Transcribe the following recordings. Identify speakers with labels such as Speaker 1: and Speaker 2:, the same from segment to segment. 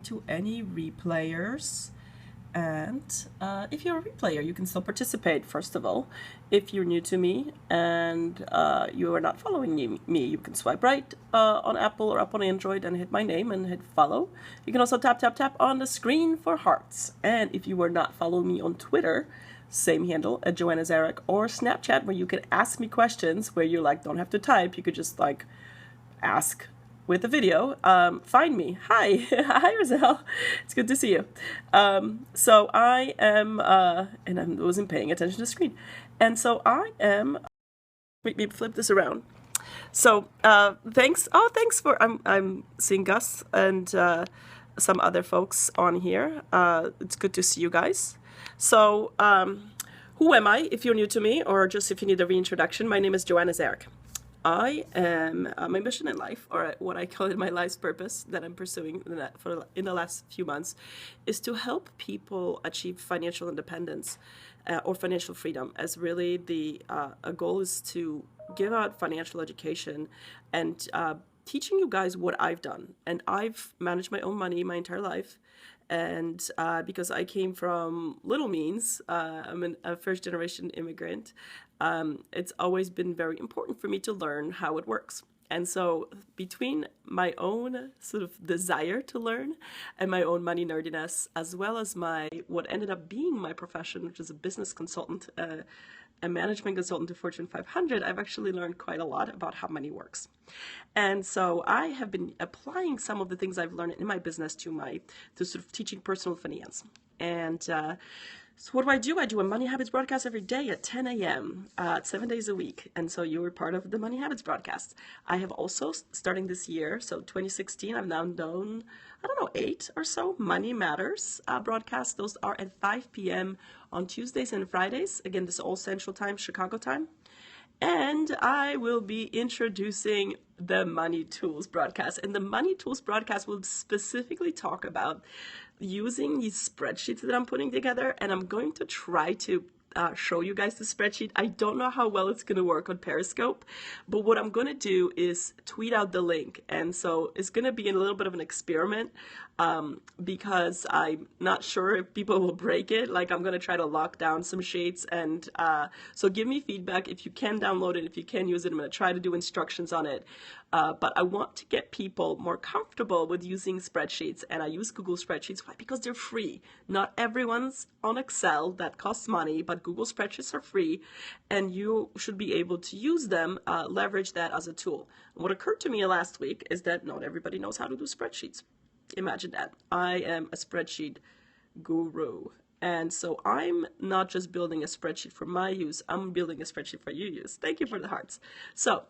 Speaker 1: to any replayers. And if you're a replayer, you can still participate, first of all. If you're new to me and you are not following me, you can swipe right on Apple or up on Android and hit my name and hit follow. You can also tap, tap, tap on the screen for hearts. And if you are not following me on Twitter, same handle at joannazarach, or Snapchat, where you can ask me questions where you don't have to type. You could just ask with a video. Find me. Hi. Hi, Roselle. It's good to see you. So I am, and I wasn't paying attention to the screen. And so I am, let me flip this around. So thanks. Oh, thanks for, I'm seeing Gus and some other folks on here. It's good to see you guys. So who am I, if you're new to me, or just if you need a reintroduction? My name is joannazarach. I am, my mission in life, or what I call it my life's purpose that I'm pursuing in the last few months, is to help people achieve financial independence or financial freedom. As really a goal is to give out financial education and teaching you guys what I've done. And I've managed my own money my entire life. And because I came from little means, I'm a first-generation immigrant, it's always been very important for me to learn how it works. And so between my own sort of desire to learn and my own money nerdiness, as well as what ended up being my profession, which is a business consultant, a management consultant to Fortune 500, I've actually learned quite a lot about how money works. And so I have been applying some of the things I've learned in my business to sort of teaching personal finance. And so what do? I do a Money Habits broadcast every day at 10 a.m., 7 days a week. And so you were part of the Money Habits broadcast. I have also, starting this year, so 2016, I've now done, 8 or so Money Matters broadcasts. Those are at 5 p.m. on Tuesdays and Fridays. Again, this is all Central Time, Chicago time. And I will be introducing the Money Tools broadcast. And the Money Tools broadcast will specifically talk about using these spreadsheets that I'm putting together. And I'm going to try to show you guys the spreadsheet. I don't know how well it's going to work on Periscope, but what I'm going to do is tweet out the link. And so it's going to be a little bit of an experiment because I'm not sure if people will break it. I'm going to try to lock down some sheets. And so give me feedback if you can download it, if you can use it. I'm going to try to do instructions on it. But I want to get people more comfortable with using spreadsheets, and I use Google spreadsheets. Why? Because they're free. Not everyone's on Excel. That costs money, but Google spreadsheets are free, and you should be able to use them, leverage that as a tool. What occurred to me last week is that not everybody knows how to do spreadsheets. Imagine that. I am a spreadsheet guru. And so I'm not just building a spreadsheet for my use, I'm building a spreadsheet for your use. Thank you for the hearts. So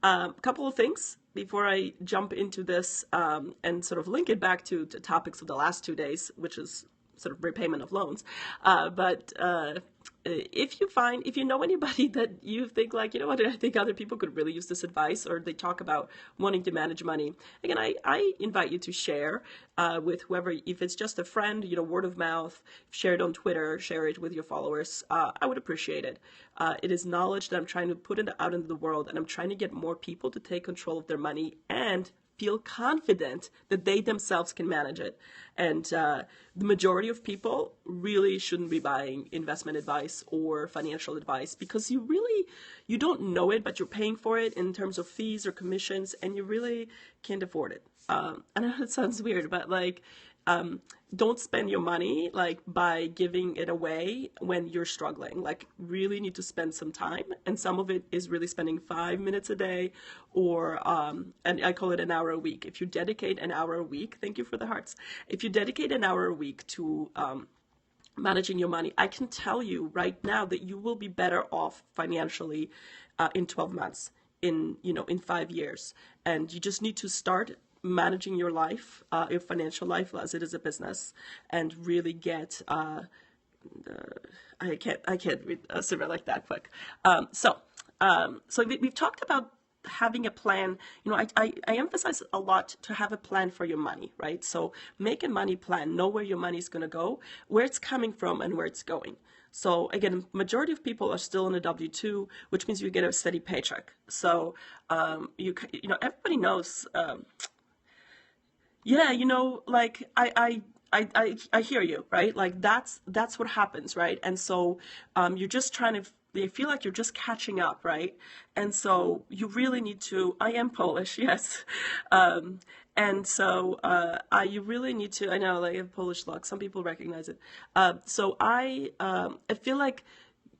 Speaker 1: a couple of things before I jump into this and sort of link it back to topics of the last 2 days, which is sort of repayment of loans. But if you know anybody that you think I think other people could really use this advice, or they talk about wanting to manage money, again, I invite you to share with whoever. If it's just a friend, word of mouth, share it on Twitter, share it with your followers. I would appreciate it. It is knowledge that I'm trying to put out into the world, and I'm trying to get more people to take control of their money and feel confident that they themselves can manage it. And the majority of people really shouldn't be buying investment advice or financial advice because you don't know it, but you're paying for it in terms of fees or commissions, and you really can't afford it. I know it sounds weird, but don't spend your money by giving it away when you're struggling. Really need to spend some time, and some of it is really spending 5 minutes a day, or and I call it an hour a week. If you dedicate an hour a week, thank you for the hearts. If you dedicate an hour a week to managing your money, I can tell you right now that you will be better off financially in 12 months, in 5 years, and you just need to start managing your life, your financial life, as it is a business, and really get. I can't read Sarah like that quick. So we've talked about having a plan. I emphasize a lot to have a plan for your money, right? So make a money plan, know where your money is going to go, where it's coming from, and where it's going. So again, majority of people are still on a W-2, which means you get a steady paycheck. So everybody knows. Yeah, you know, like I hear you, right? Like that's what happens, right? And so you're just trying to they feel like you're just catching up, right? And so you really need to I am Polish, yes. Um and so you really need to I know like I have Polish luck. Some people recognize it. I feel like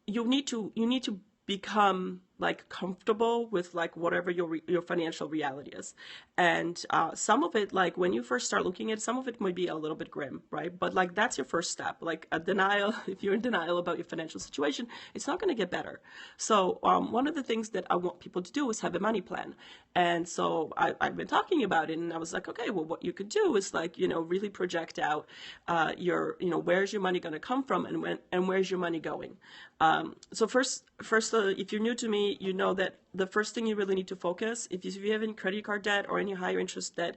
Speaker 1: you need to become like comfortable with like whatever your financial reality is, and some of it, like when you first start looking at it, some of it might be a little bit grim, right? But like that's your first step. Like a denial, if you're in denial about your financial situation, it's not going to get better. So one of the things that I want people to do is have a money plan, and so I've been talking about it, and I was like, okay, well, what you could do is like really project out your where's your money going to come from, and where's your money going. So first, if you're new to me, you know that the first thing you really need to focus, if you have any credit card debt or any higher interest debt,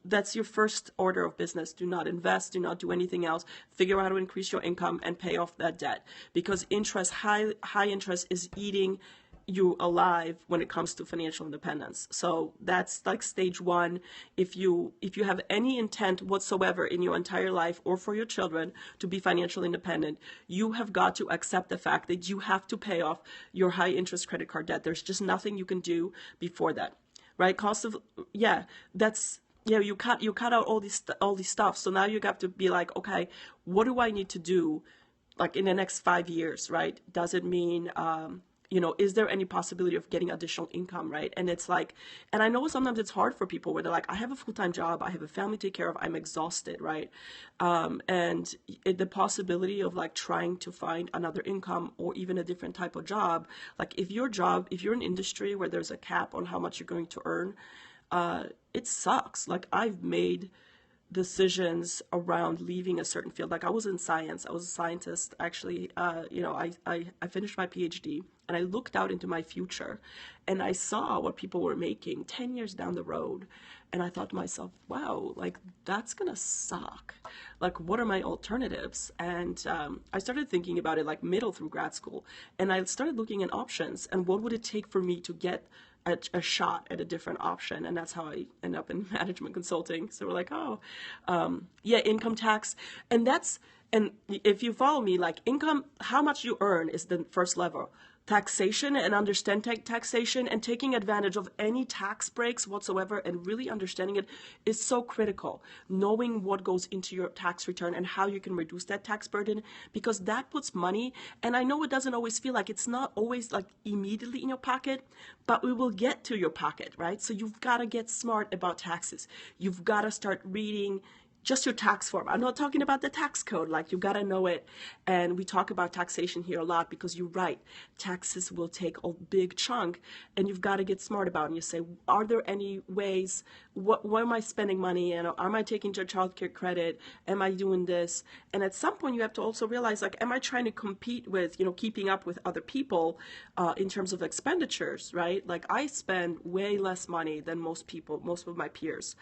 Speaker 1: that's your first order of business. Do not invest, do not do anything else. Figure out how to increase your income and pay off that debt, because high interest is eating you alive when it comes to financial independence. So that's like stage one. If you have any intent whatsoever in your entire life or for your children to be financially independent, you have got to accept the fact that you have to pay off your high interest credit card debt. There's just nothing you can do before that, right? Cost of yeah, that's yeah, you cut out all these stuff. So now you have to be like, okay, what do I need to do like in the next 5 years, right? Does it mean is there any possibility of getting additional income, right? And it's like, and I know sometimes it's hard for people where they're like, I have a full-time job, I have a family to take care of, I'm exhausted, right? The possibility of like trying to find another income or even a different type of job, like if you're in an industry where there's a cap on how much you're going to earn, it sucks. Like I've made decisions around leaving a certain field. Like I was in science. I was a scientist. Actually, I finished my PhD and I looked out into my future and I saw what people were making 10 years down the road. And I thought to myself, wow, like that's going to suck. Like, what are my alternatives? And I started thinking about it like middle through grad school. And I started looking at options and what would it take for me to get a shot at a different option, and that's how I end up in management consulting. So we're like, income tax, and if you follow me, like income, how much you earn is the first level. Taxation and understand taxation and taking advantage of any tax breaks whatsoever and really understanding it is so critical. Knowing what goes into your tax return and how you can reduce that tax burden, because that puts money, and I know it doesn't always feel like it's not always like immediately in your pocket, but we will get to your pocket, right? So you've got to get smart about taxes. You've got to start reading just your tax form. I'm not talking about the tax code, like you gotta know it. And we talk about taxation here a lot because you're right, taxes will take a big chunk and you've got to get smart about it. And you say, are there any ways, where am I spending money? And am I taking child care credit? Am I doing this? And at some point you have to also realize, like, am I trying to compete with, keeping up with other people in terms of expenditures, right? Like I spend way less money than most of my peers,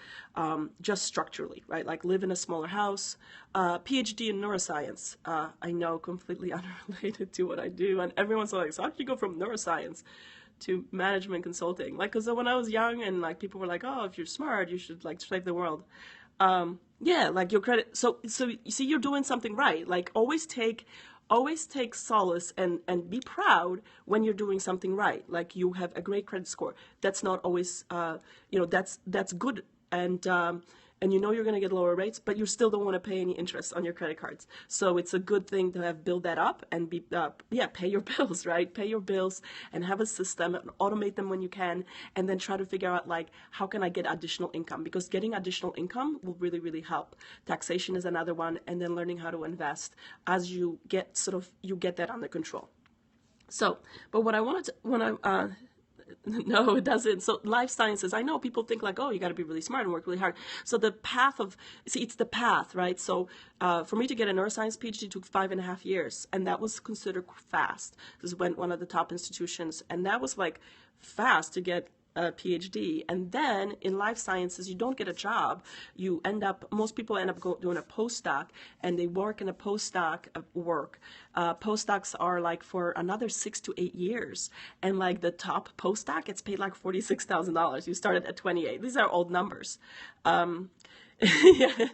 Speaker 1: just structurally, right? Like live in a smaller house, PhD in neuroscience. I know, completely unrelated to what I do. And everyone's like, so how did you go from neuroscience to management consulting? Like, because when I was young and like people were like, oh, if you're smart, you should like save the world. Like your credit. So you see, you're doing something right. Like always take solace and be proud when you're doing something right. Like you have a great credit score. That's not always, that's good. And you're going to get lower rates, but you still don't want to pay any interest on your credit cards. So it's a good thing to have build that up and pay your bills, right? Pay your bills and have a system and automate them when you can, and then try to figure out like, how can I get additional income? Because getting additional income will really, really help. Taxation is another one, and then learning how to invest as you get that under control. So, but what I wanted to, no, it doesn't. So life sciences, I know people think like, oh, you got to be really smart and work really hard. So it's the path, right? So for me to get a neuroscience PhD took 5.5 years, and that was considered fast. This went one of the top institutions, and that was like fast to get a PhD. And then in life sciences, you don't get a job. Most people end up doing a postdoc, and they work in a postdoc work. Postdocs are like for another 6 to 8 years. And like the top postdoc gets paid like $46,000. You started at 28. These are old numbers. Yeah.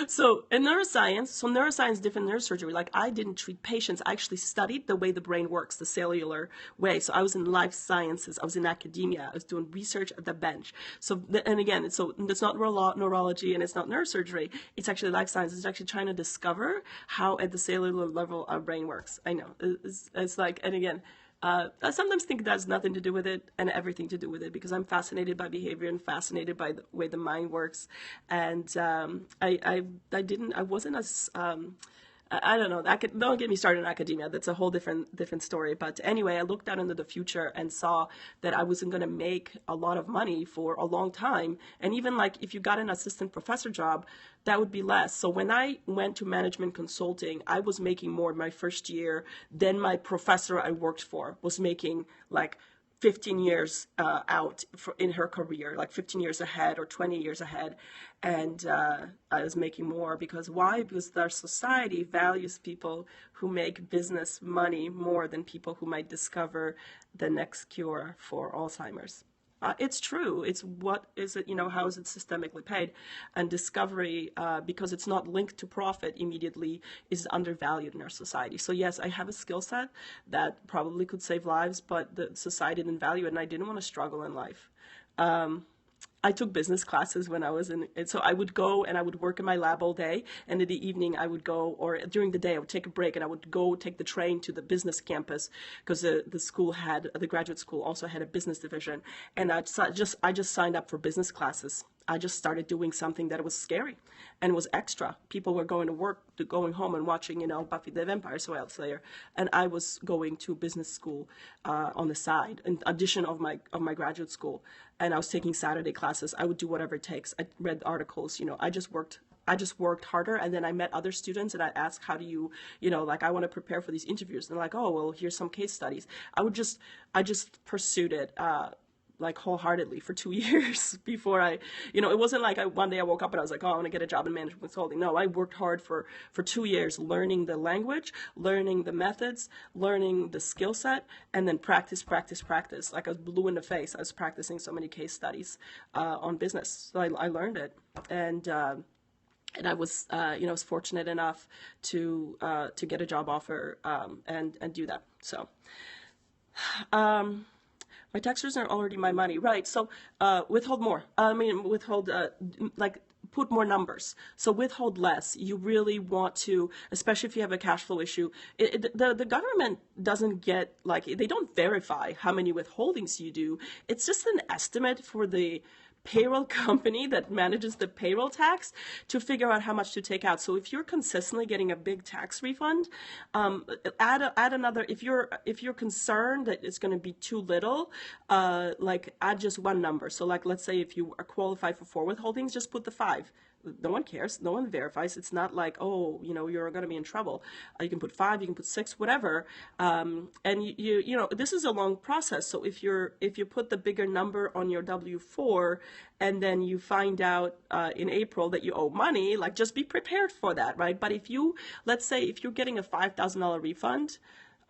Speaker 1: So in neuroscience, neuroscience different neurosurgery. Like I didn't treat patients. I actually studied the way the brain works, the cellular way. So I was in life sciences. I was in academia. I was doing research at the bench. So and again, it's not neurology and it's not neurosurgery. It's actually life sciences. It's actually trying to discover how at the cellular level our brain works. I know it's like, and again, I sometimes think that has nothing to do with it and everything to do with it because I'm fascinated by behavior and fascinated by the way the mind works. And I wasn't as, I don't know. Don't get me started in academia. That's a whole different story. But anyway, I looked out into the future and saw that I wasn't going to make a lot of money for a long time. And even like if you got an assistant professor job, that would be less. So when I went to management consulting, I was making more my first year than my professor I worked for was making like 15 years out in her career, like 15 years ahead or 20 years ahead. And I was making more because why? Because our society values people who make business money more than people who might discover the next cure for Alzheimer's. It's true. It's what is it, how is it systemically paid? And discovery, because it's not linked to profit immediately, is undervalued in our society. So yes, I have a skill set that probably could save lives, but the society didn't value it, and I didn't want to struggle in life. I took business classes when I was and so I would go and I would work in my lab all day, and in the evening I would go, or during the day I would take a break and I would go take the train to the business campus because the graduate school also had a business division, and I just signed up for business classes. I just started doing something that was scary and was extra. People were going to work, going home and watching, Buffy the Vampire Slayer, and I was going to business school on the side, in addition of my graduate school, and I was taking Saturday classes. I would do whatever it takes. I read articles. I just worked harder, and then I met other students and I asked, how do you, like I want to prepare for these interviews. And they're like, oh, well, here's some case studies. I just pursued it. Like wholeheartedly for 2 years before it wasn't like one day I woke up and I was like, oh, I want to get a job in management consulting. No, I worked hard for 2 years, learning the language, learning the methods, learning the skill set, and then practice. Like I was blue in the face. I was practicing so many case studies on business. So I learned it. And I was, was fortunate enough to get a job offer and do that. So, my tax returns are already my money, right? So withhold more. Like put more numbers. So withhold less. You really want to, especially if you have a cash flow issue. The government doesn't get, like, they don't verify how many withholdings you do. It's just an estimate for the payroll company that manages the payroll tax to figure out how much to take out. So if you're consistently getting a big tax refund, add another. If you're concerned that it's going to be too little, like add just one number. So like let's say if you are qualified for 4 withholdings, just put the 5. No one cares. No one verifies. It's not like, oh, you're going to be in trouble. You can put 5, you can put 6, whatever. And this is a long process. So if you put the bigger number on your W-4 and then you find out in April that you owe money, like just be prepared for that, right? But let's say if you're getting a $5,000 refund,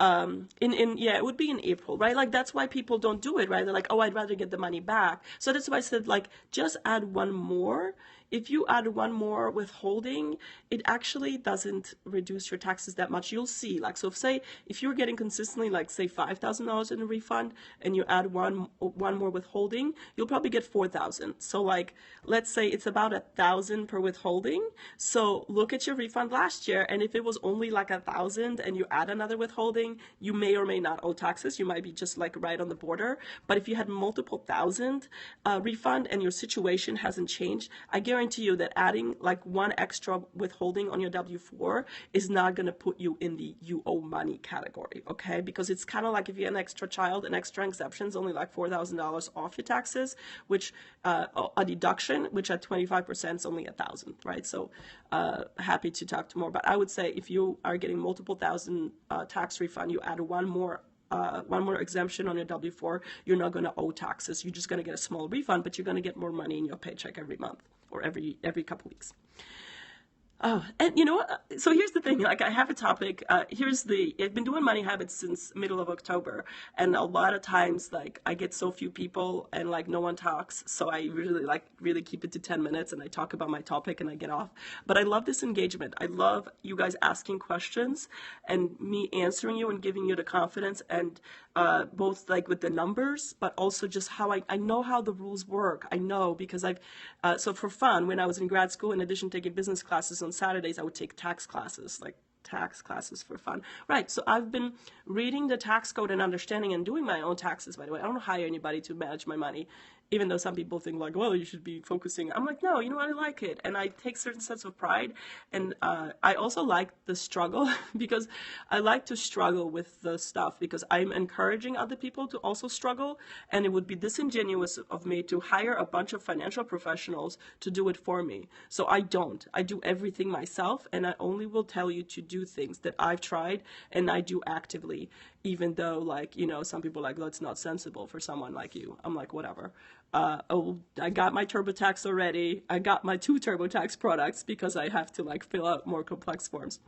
Speaker 1: it would be in April, right? Like that's why people don't do it, right? They're like, oh, I'd rather get the money back. So that's why I said, like, just add one more. If you add one more withholding, it actually doesn't reduce your taxes that much. You'll see, like, so if you're getting consistently, like, say $5,000 in a refund and you add one more withholding, you'll probably get $4,000. So like, let's say it's about $1,000 per withholding. So look at your refund last year, and if it was only like $1,000 and you add another withholding, you may or may not owe taxes. You might be just like right on the border. But if you had multiple thousand refund and your situation hasn't changed, I guarantee you that adding like one extra withholding on your W-4 is not going to put you in the you owe money category, okay? Because it's kind of like if you have an extra child, an extra exception is only like $4,000 off your taxes, which a deduction, which at 25% is only $1,000, right? So happy to talk to more. But I would say if you are getting multiple thousand tax refund, you add one more exemption on your W-4, you're not going to owe taxes. You're just going to get a small refund, but you're going to get more money in your paycheck every month or every couple weeks. Oh, and you know what? So here's the thing. Like, I have a topic. I've been doing money habits since middle of October, and a lot of times, like, I get so few people, and like no one talks. So I really keep it to 10 minutes, and I talk about my topic, and I get off. But I love this engagement. I love you guys asking questions, and me answering you and giving you the confidence, and both like with the numbers, but also just how I know how the rules work. I know because so for fun, when I was in grad school, in addition to taking business classes on Saturdays, I would take tax classes, like tax classes for fun. Right. So I've been reading the tax code and understanding and doing my own taxes, by the way. I don't hire anybody to manage my money, even though some people think like, well, you should be focusing. I'm like, no, you know what? I like it. And I take certain sense of pride. And I also like the struggle because I like to struggle with the stuff because I'm encouraging other people to also struggle. And it would be disingenuous of me to hire a bunch of financial professionals to do it for me. So I don't. I do everything myself. And I only will tell you to do things that I've tried and I do actively, even though, like, you know, some people are like, that's not sensible for someone like you. I'm like, whatever. I got my TurboTax already. I got my 2 TurboTax products because I have to like fill out more complex forms.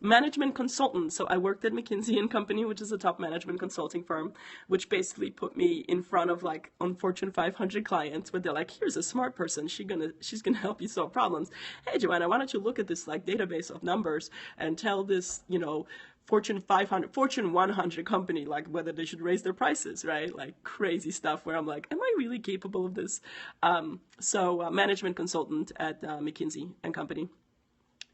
Speaker 1: Management consultant. So I worked at McKinsey & Company, which is a top management consulting firm, which basically put me in front of like on Fortune 500 clients where they're like, here's a smart person. She's gonna help you solve problems. Hey, Joanna, why don't you look at this like database of numbers and tell this, you know, Fortune 500, Fortune 100 company, like whether they should raise their prices, right? Like crazy stuff where I'm like, am I really capable of this? Management consultant at McKinsey and Company.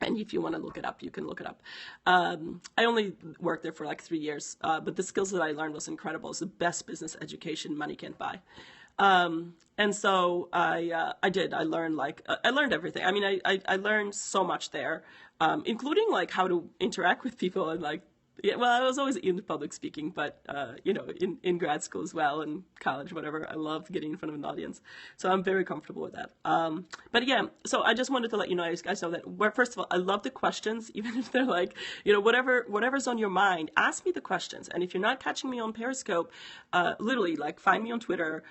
Speaker 1: And if you want to look it up, you can look it up. I only worked there for like 3 years, but the skills that I learned was incredible. It's the best business education money can't buy. And so I did. I learned I learned everything. I mean, I learned so much there, including like how to interact with people and like, yeah, well, I was always into public speaking, but you know, in grad school as well and college, whatever, I loved getting in front of an audience. So I'm very comfortable with that. But yeah, so I just wanted to let you guys know that, first of all, I love the questions, even if they're like, you know, whatever's on your mind, ask me the questions. And if you're not catching me on Periscope, literally, like, find me on Twitter,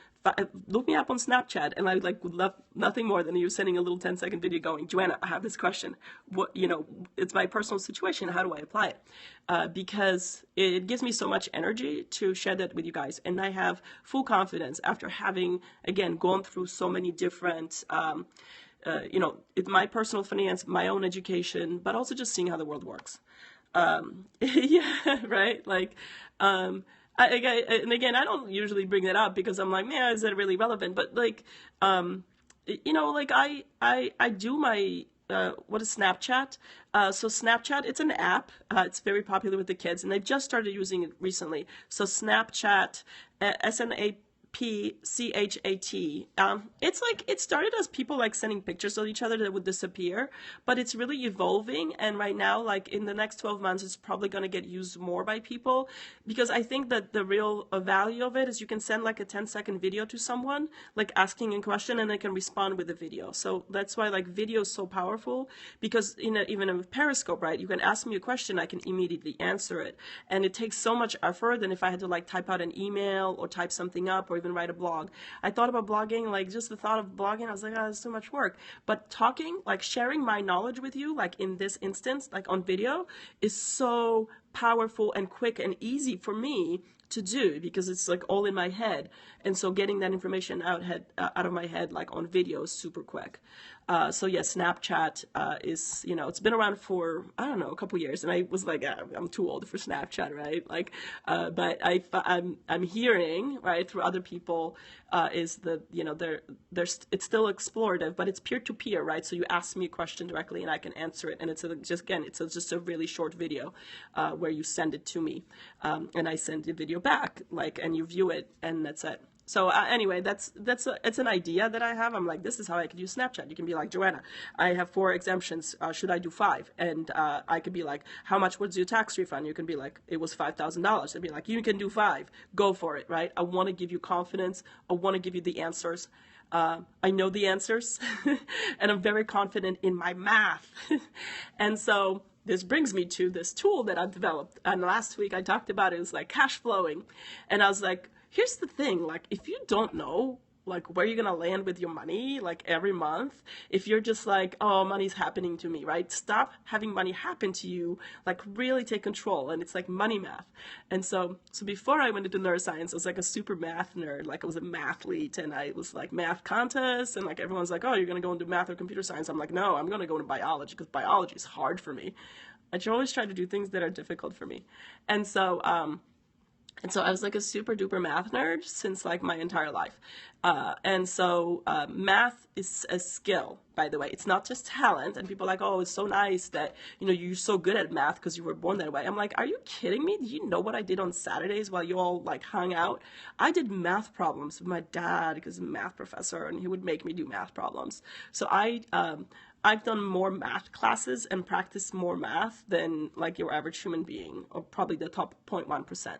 Speaker 1: look me up on Snapchat, and I like would love nothing more than you sending a little 10-second video going, Joanna, I have this question. What, you know, it's my personal situation. How do I apply it? Because it gives me so much energy to share that with you guys, and I have full confidence after having, again, gone through so many different, you know, it's my personal finance, my own education, but also just seeing how the world works. Yeah, right, like. And again, I don't usually bring that up because I'm like, man, is that really relevant? But like, you know, like I do my, what is Snapchat? So Snapchat, it's an app. It's very popular with the kids, and they've just started using it recently. So Snapchat, SNAPCHAT. It's like, it started as people like sending pictures of each other that would disappear, but it's really evolving. And right now, like in the next 12 months, it's probably going to get used more by people, because I think that the real value of it is you can send like a 10-second video to someone, like asking a question, and they can respond with a video. So that's why like video is so powerful, because even in Periscope, right, you can ask me a question, I can immediately answer it. And it takes so much effort than if I had to like type out an email or type something up or even write a blog. I thought about blogging, like just the thought of blogging, I was like, oh, it's too much work. But talking, like sharing my knowledge with you, like in this instance, like on video, is so powerful and quick and easy for me to do because it's like all in my head. And so getting that information out of my head, like on video, is super quick. So yeah, Snapchat is, you know, it's been around for, I don't know, a couple years, and I was like, I'm too old for Snapchat, right? Like, but I'm hearing, right, through other people, is the, you know, there's it's still explorative, but it's peer to peer, right? So you ask me a question directly, and I can answer it, and it's just a really short video, where you send it to me, and I send the video back, like, and you view it, and that's it. So anyway, it's an idea that I have. I'm like, this is how I could use Snapchat. You can be like, Joanna, I have 4 exemptions. Should I do 5? And I could be like, how much was your tax refund? You can be like, it was $5,000. I'd be like, you can do 5. Go for it, right? I want to give you confidence. I want to give you the answers. I know the answers, and I'm very confident in my math. And so this brings me to this tool that I've developed. And last week I talked about it. It was like cash flowing. And I was like, here's the thing, like, if you don't know like where you're gonna land with your money, like every month, if you're just like, oh, money's happening to me, right? Stop having money happen to you, like really take control. And it's like money math. And so before I went into neuroscience, I was like a super math nerd. Like I was a mathlete, and I was like math contests, and like everyone's like, oh, you're gonna go into math or computer science. I'm like, no, I'm gonna go into biology, because biology is hard for me. I always try to do things that are difficult for me. And so I was like a super duper math nerd since like my entire life. Math is a skill, by the way. It's not just talent. And people are like, oh, it's so nice that, you're so good at math because you were born that way. I'm like, are you kidding me? Do you know what I did on Saturdays while you all like hung out? I did math problems with my dad because he's a math professor, and he would make me do math problems. So I've done more math classes and practiced more math than like your average human being, or probably the top 0.1%.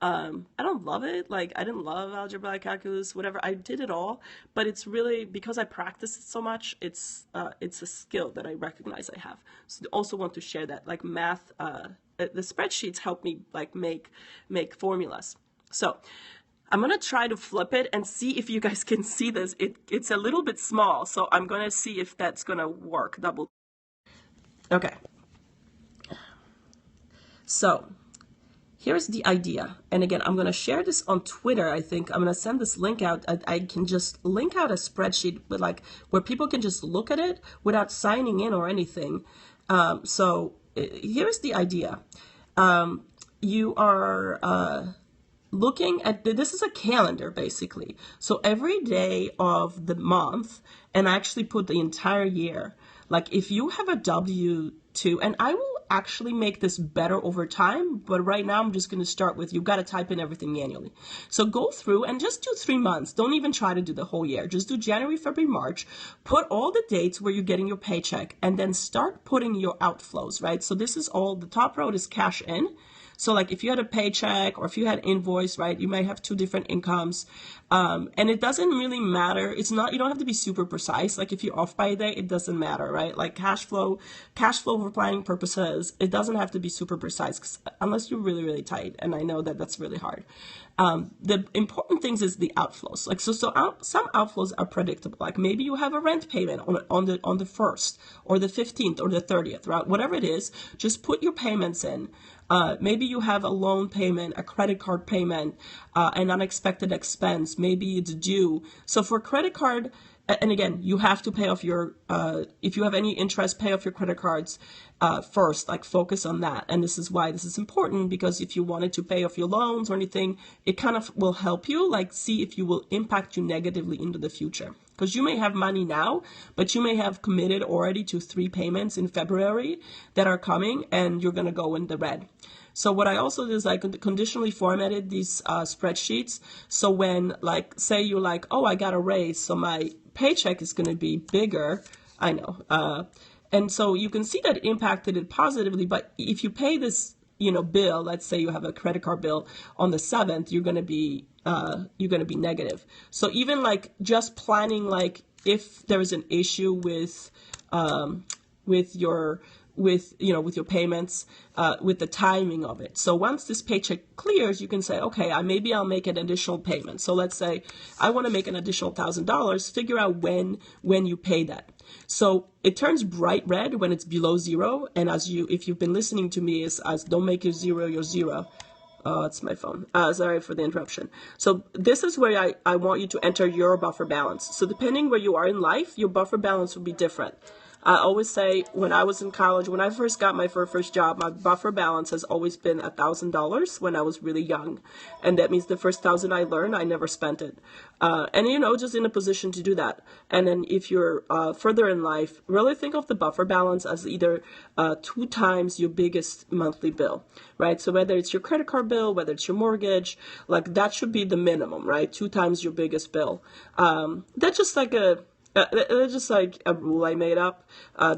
Speaker 1: I don't love it. Like, I didn't love algebra, calculus, whatever. I did it all, but it's really because I practiced it so much. It's a skill that I recognize I have. So I also want to share that, like math, the spreadsheets help me like make formulas. So I'm gonna try to flip it and see if you guys can see this. It's a little bit small, so I'm gonna see if that's gonna work. Okay. So here's the idea. And again, I'm going to share this on Twitter. I think I'm going to send this link out. I can just link out a spreadsheet with like where people can just look at it without signing in or anything. Here's the idea. You are looking at, this is a calendar basically. So every day of the month, and I actually put the entire year. Like if you have a W-2, and I will actually make this better over time, but right now I'm just going to start with, you've got to type in everything manually. So go through and just do 3 months. Don't even try to do the whole year. Just do January, February, March. Put all the dates where you're getting your paycheck, and then start putting your outflows, right? So this is all, the top row is cash in. So like if you had a paycheck or if you had invoice, right, you might have 2 different incomes. And it doesn't really matter. It's not, you don't have to be super precise. Like if you're off by a day, it doesn't matter, right? Like cash flow for planning purposes, it doesn't have to be super precise unless you're really, really tight. And I know that that's really hard. The important things is the outflows. Like, some outflows are predictable. Like maybe you have a rent payment on the 1st or the 15th or the 30th, right? Whatever it is, just put your payments in. Maybe you have a loan payment, a credit card payment, an unexpected expense. Maybe it's due. So for credit card, and again, you have to pay off your, if you have any interest, pay off your credit cards first, like focus on that. And this is why this is important, because if you wanted to pay off your loans or anything, it kind of will help you, like see if you will impact you negatively into the future. Because you may have money now, but you may have committed already to 3 payments in February that are coming, and you're going to go in the red. So what I also did is I conditionally formatted these spreadsheets. So when, like, say you're like, oh, I got a raise, so my paycheck is going to be bigger. I know. And so you can see that it impacted it positively. But if you pay this, bill, let's say you have a credit card bill on the 7th, you're going to be negative. So even like just planning, like if there is an issue with your payments, with the timing of it. So once this paycheck clears, you can say, okay, maybe I'll make an additional payment. So let's say I want to make an additional $1,000, figure out when you pay that. So it turns bright red when it's below 0. And if you've been listening to me, as don't make your zero. Oh, it's my phone. Sorry for the interruption. So this is where I want you to enter your buffer balance. So depending where you are in life, your buffer balance will be different. I always say when I was in college, when I first got my first job, my buffer balance has always been $1,000 when I was really young. And that means the first $1,000 I learned, I never spent it. Just in a position to do that. And then if you're further in life, really think of the buffer balance as either 2 times your biggest monthly bill, right? So whether it's your credit card bill, whether it's your mortgage, like that should be the minimum, right? 2 times your biggest bill. That's just like a rule I made up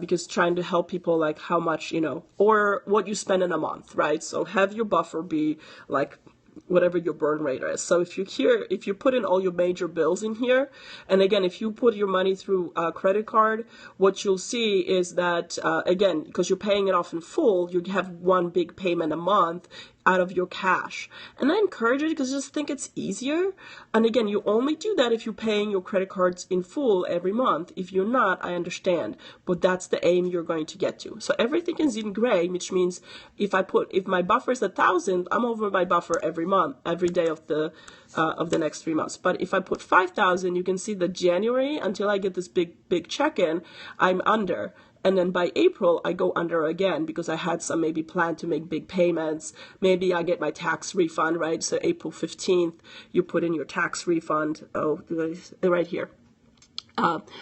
Speaker 1: because trying to help people like how much, or what you spend in a month, right? So have your buffer be like whatever your burn rate is. So if you put in all your major bills in here, and again, if you put your money through a credit card, what you'll see is that, again, because you're paying it off in full, you have one big payment a month. out of your cash. And I encourage it because I just think it's easier. And again, you only do that if you're paying your credit cards in full every month. If you're not, I understand, but that's the aim you're going to get to. So everything is in gray, which means if my buffer is 1,000, I'm over my buffer every month, every day of the next 3 months. But if I put 5,000, you can see that January, until I get this big check in, I'm under. And then by April, I go under again because I had some maybe plan to make big payments. Maybe I get my tax refund, right? So April 15th, you put in your tax refund. Oh, right here.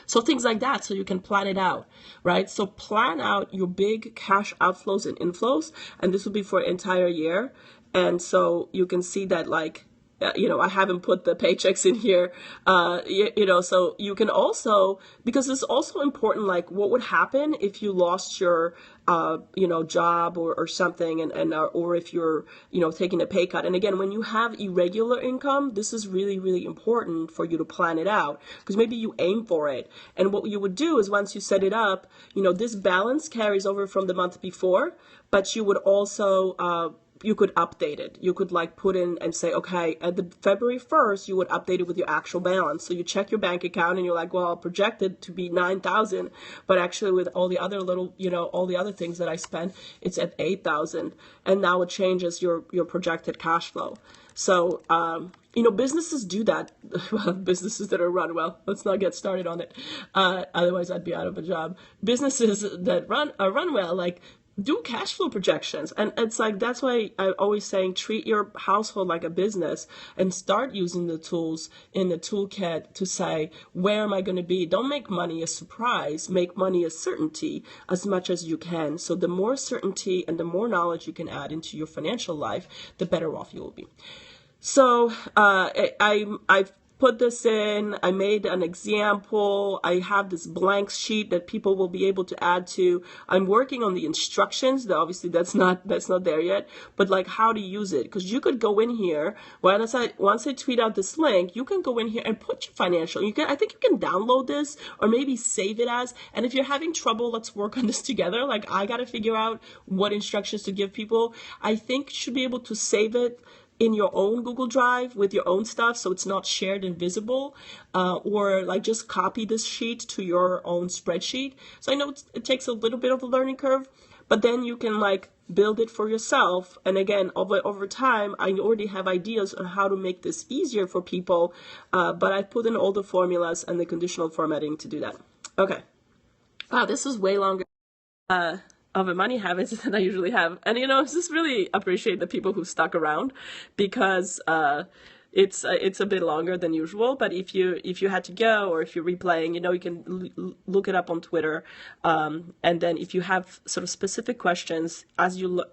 Speaker 1: So things like that, so you can plan it out, right? So plan out your big cash outflows and inflows, and this will be for an entire year. And so you can see that, like, I haven't put the paychecks in here, so you can also, because it's also important, like what would happen if you lost your, job or something, or if you're, taking a pay cut. And again, when you have irregular income, this is really, really important for you to plan it out, because maybe you aim for it. And what you would do is once you set it up, this balance carries over from the month before, but you would also, you could update it. You could like put in and say, okay, at the February 1st, you would update it with your actual balance. So you check your bank account and you're like, well, I'll project it to be 9,000, but actually with all the other little, all the other things that I spent, it's at 8,000. And now it changes your projected cash flow. So, businesses do that. Businesses that are run well. Let's not get started on it. Otherwise I'd be out of a job. Businesses that are run well, like, do cash flow projections. And it's like, that's why I'm always saying treat your household like a business and start using the tools in the toolkit to say, where am I going to be? Don't make money a surprise, make money a certainty as much as you can. So the more certainty and the more knowledge you can add into your financial life, the better off you will be. So I've put this in. I made an example. I have this blank sheet that people will be able to add to. I'm working on the instructions. Obviously, that's not there yet. But like how to use it, because you could go in here. Once I tweet out this link, you can go in here and put your financial. I think you can download this or maybe save it as. And if you're having trouble, let's work on this together. Like I got to figure out what instructions to give people. I think you should be able to save it in your own Google Drive with your own stuff, so it's not shared and visible, or like just copy this sheet to your own spreadsheet. So I know it takes a little bit of a learning curve, but then you can like build it for yourself. And again, over time, I already have ideas on how to make this easier for people, but I put in all the formulas and the conditional formatting to do that. Okay. Wow, this is way longer of a money habits than I usually have. And, I just really appreciate the people who stuck around, because it's a bit longer than usual. But if you had to go, or if you're replaying, you can look it up on Twitter. And then if you have sort of specific questions as you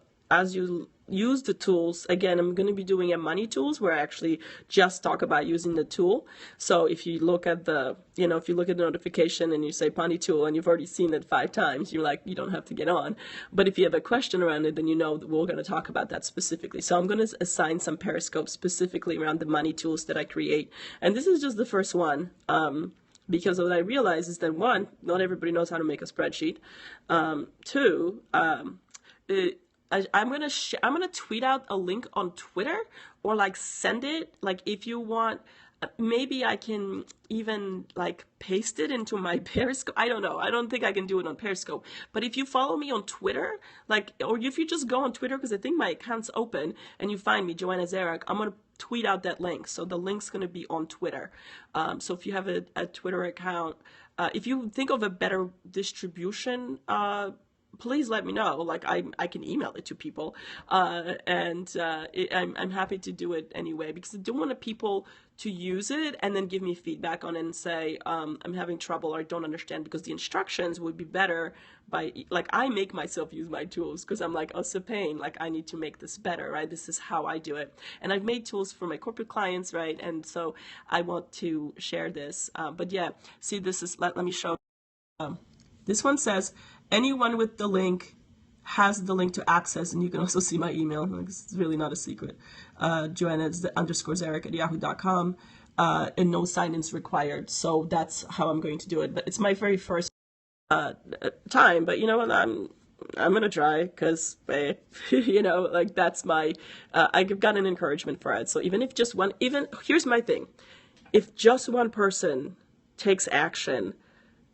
Speaker 1: use the tools, again, I'm going to be doing a money tools where I actually just talk about using the tool. So if you look at the notification and you say money tool and you've already seen it 5 times, you're like, you don't have to get on. But if you have a question around it, then that we're going to talk about that specifically. So I'm going to assign some Periscope specifically around the money tools that I create. And this is just the first one. Because what I realize is that 1, not everybody knows how to make a spreadsheet. 2, I'm gonna tweet out a link on Twitter, or like send it. Like if you want, maybe I can even like paste it into my Periscope. I don't know. I don't think I can do it on Periscope. But if you follow me on Twitter, or if you just go on Twitter, because I think my account's open, and you find me, Joanna Zarach, I'm gonna tweet out that link. So the link's gonna be on Twitter. So if you have a Twitter account, if you think of a better distribution, please let me know. Like I can email it to people, I'm happy to do it anyway, because I don't want people to use it and then give me feedback on it and say I'm having trouble or I don't understand, because the instructions would be better by, like, I make myself use my tools because I'm like, oh, it's a pain. Like I need to make this better, right? This is how I do it, and I've made tools for my corporate clients, right? And so I want to share this. But yeah, see, this is let me show. This one says, anyone with the link has the link to access, and you can also see my email. It's really not a secret. joannazarach@yahoo.com, and no sign-ins required. So that's how I'm going to do it. But it's my very first time. But you know what? I'm gonna try because, you know, like that's my, I've got an encouragement for it. So even if just one, even, here's my thing. If just one person takes action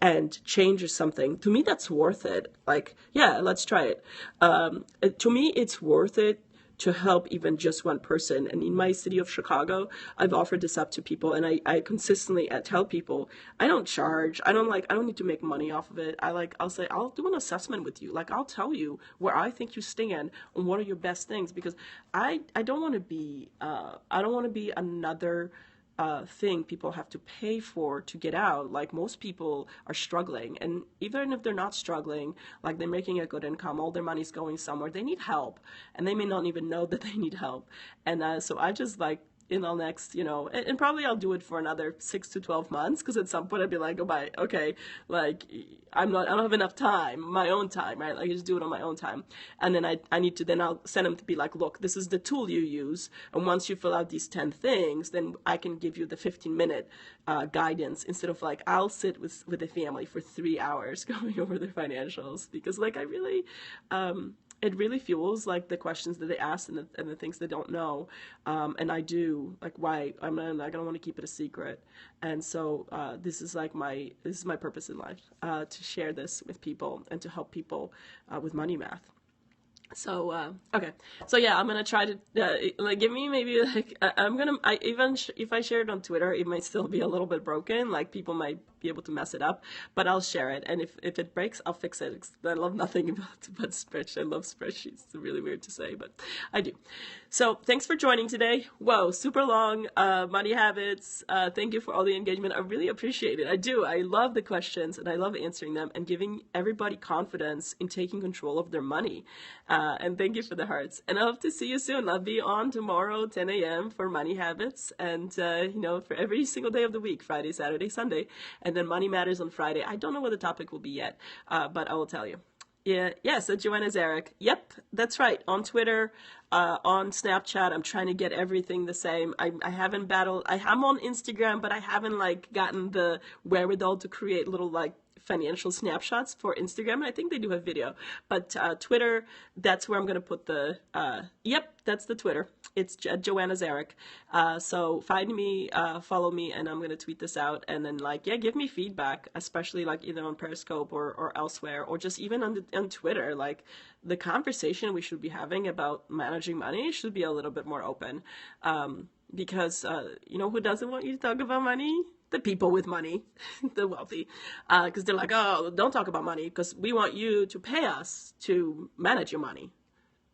Speaker 1: and changes something, to me, that's worth it. Like, yeah, let's try it. To me, it's worth it to help even just one person. And in my city of Chicago, I've offered this up to people, and I consistently tell people, I don't charge. I don't need to make money off of it. I'll say, I'll do an assessment with you. Like, I'll tell you where I think you stand and what are your best things, because I don't want to be, another thing people have to pay for to get out. Like, most people are struggling, and even if they're not struggling, like they're making a good income, all their money's going somewhere, they need help, and they may not even know that they need help. And so I just like, in the next, and probably I'll do it for another 6 to 12 months, because at some point I'd be like, oh my, okay, like I don't have enough time, my own time, right? Like, I just do it on my own time. And then I need to, then I'll send them to be like, look, this is the tool you use. And once you fill out these 10 things, then I can give you the 15-minute guidance, instead of like, I'll sit with a family for 3 hours going over their financials, because like, it really fuels like the questions that they ask, and the things they don't know. And I do, like, why I'm not gonna want to keep it a secret. And so this is my purpose in life, to share this with people and to help people with money math. So okay, so yeah, I'm gonna try to like, give me maybe like, if I share it on Twitter, it might still be a little bit broken, like people might be able to mess it up, but I'll share it, and if it breaks, I'll fix it. I love nothing but spreadsheets. I love spreadsheets. It's really weird to say, but I do. So thanks for joining today. Whoa, super long money habits. Thank you for all the engagement. I really appreciate it. I do. I love the questions, and I love answering them and giving everybody confidence in taking control of their money. And thank you for the hearts. And I hope to see you soon. I'll be on tomorrow, 10 a.m. for Money Habits. And, for every single day of the week, Friday, Saturday, Sunday. And then Money Matters on Friday. I don't know what the topic will be yet, but I will tell you. Yeah, yes, at joannazarach. Yep, that's right. On Twitter, on Snapchat, I'm trying to get everything the same. I haven't battled. I'm on Instagram, but I haven't gotten the wherewithal to create little financial snapshots for Instagram. And I think they do have video, but Twitter, that's where I'm going to put the, yep, that's the Twitter. It's joannazarach. So find me, follow me, and I'm going to tweet this out. And then give me feedback, especially either on Periscope or elsewhere, or just even on Twitter. Like, the conversation we should be having about managing money should be a little bit more open. Because, who doesn't want you to talk about money? The people with money, the wealthy, because they're like, oh, don't talk about money because we want you to pay us to manage your money.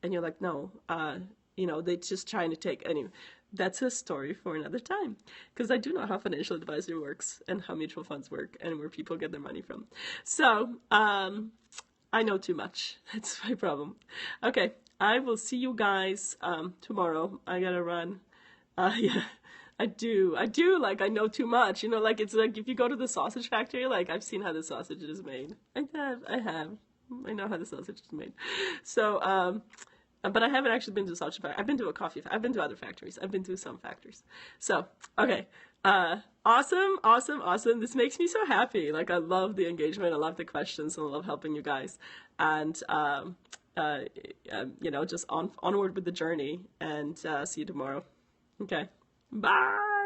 Speaker 1: And you're like, no, they're just trying to take, anyway, that's a story for another time, because I do know how financial advisory works and how mutual funds work and where people get their money from. So I know too much. That's my problem. Okay, I will see you guys tomorrow. I gotta run. Yeah. I do, I know too much, it's like if you go to the sausage factory, I've seen how the sausage is made. I know how the sausage is made. So, but I haven't actually been to a sausage factory. I've been to a coffee, I've been to other factories. I've been to some factories. So, okay. Awesome. This makes me so happy. I love the engagement. I love the questions, and I love helping you guys. And, just onward with the journey, and see you tomorrow. Okay. Bye.